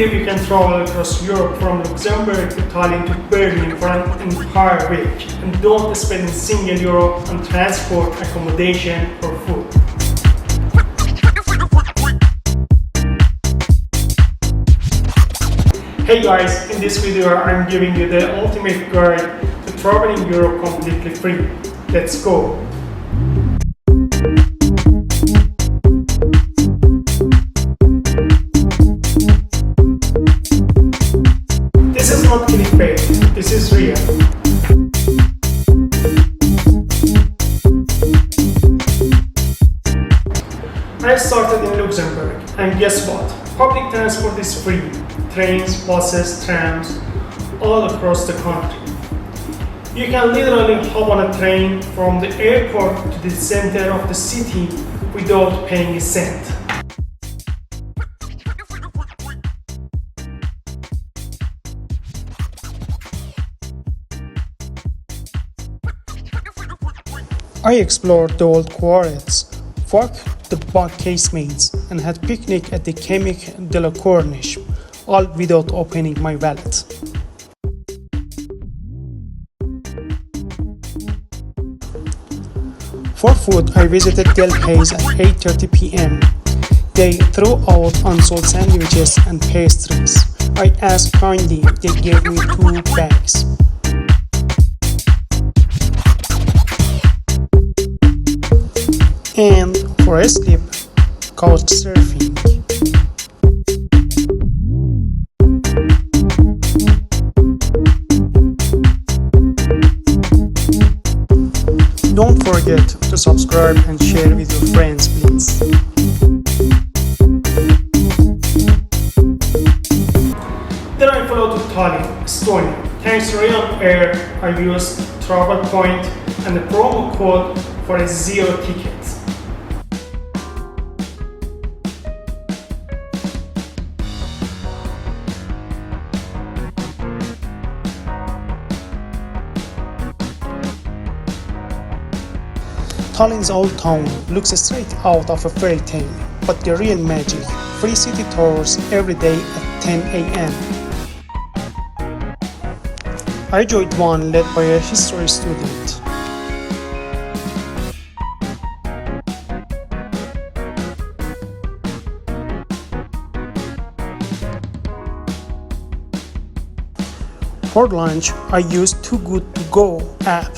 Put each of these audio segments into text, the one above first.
believe you can travel across Europe from Luxembourg to Tallinn to Berlin for an entire week and don't spend a single euro on transport, accommodation or food. Hey guys, in this video I'm giving you the ultimate guide to traveling Europe completely free. Let's go! This is not clickbait, this is real. I started in Luxembourg and guess what? Public transport is free. Trains, buses, trams, all across the country. You can literally hop on a train from the airport to the center of the city without paying a cent. I explored the old quarters, fucked the bug casemates, and had picnic at the Chemic de la Corniche, all without opening my wallet. For food, I visited Del Hayes at 8:30 p.m. They threw out unsold sandwiches and pastries. I asked kindly, they gave me 2 bags. And for a sleep, Couchsurfing. Don't forget to subscribe and share with your friends, please. Then I flew to Tallinn, Estonia. Thanks to Ryanair, I used travel point and the promo code for a 0 ticket. Tallinn's old town looks straight out of a fairy tale, but the real magic, free city tours every day at 10 a.m. I joined one led by a history student. For lunch, I used Too Good To Go app.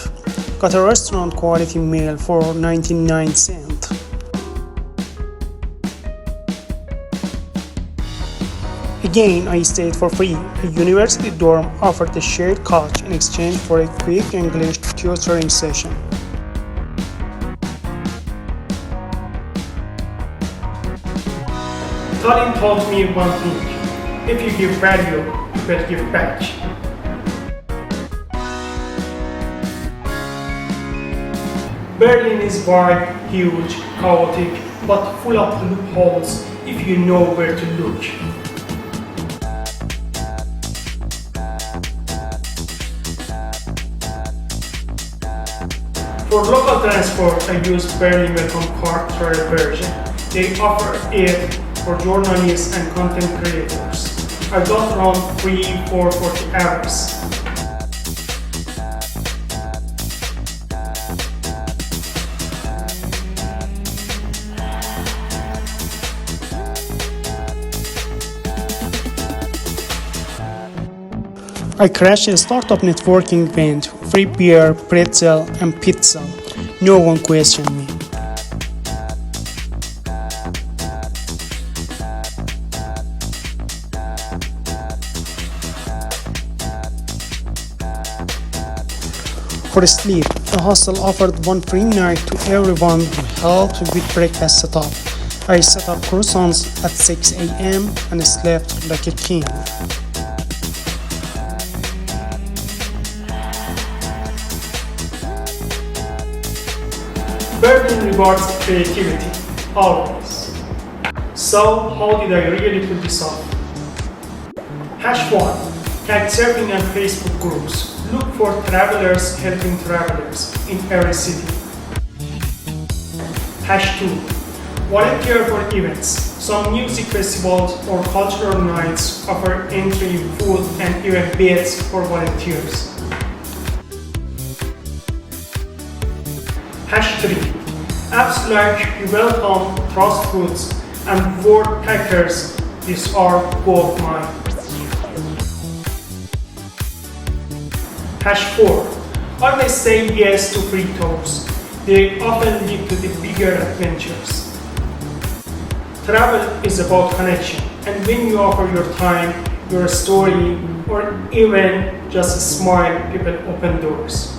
Got a restaurant quality meal for 99 cents. Again, I stayed for free. A university dorm offered a shared couch in exchange for a quick English tutoring session. Tallinn taught me one thing: if you give value, you better give back. Berlin is wide, huge, chaotic, but full of loopholes if you know where to look. For local transport, I use Berlin Welcome Card trial version. They offer it for journalists and content creators. I got around 3 for 40 hours. I crashed a startup networking event, free beer, pretzel, and pizza. No one questioned me. For sleep, the hostel offered 1 free night to everyone who helped with breakfast setup. I set up croissants at 6 a.m. and slept like a king. Berlin rewards creativity, always. So, how did I really pull this off? #1. Couchsurfing and Facebook groups. Look for travelers helping travelers in every city. #2. Volunteer for events. Some music festivals or cultural nights offer entry, food, and even beds for volunteers. Hash 3. Apps like Welcome, Trust Foods, and Word Packers, these are gold mine. Hash 4. Always say yes to free tours. They often lead to the bigger adventures. Travel is about connection, and when you offer your time, your story, or even just a smile, people open doors.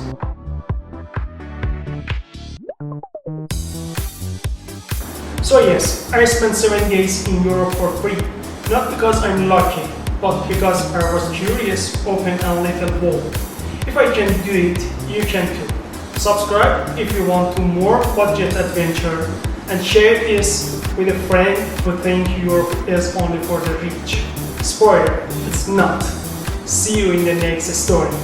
So yes, I spent 7 days in Europe for free, not because I'm lucky, but because I was curious, open, and little bold. If I can do it, you can too. Subscribe if you want to more budget adventure, and share this with a friend who thinks Europe is only for the rich. Spoiler, it's not. See you in the next story.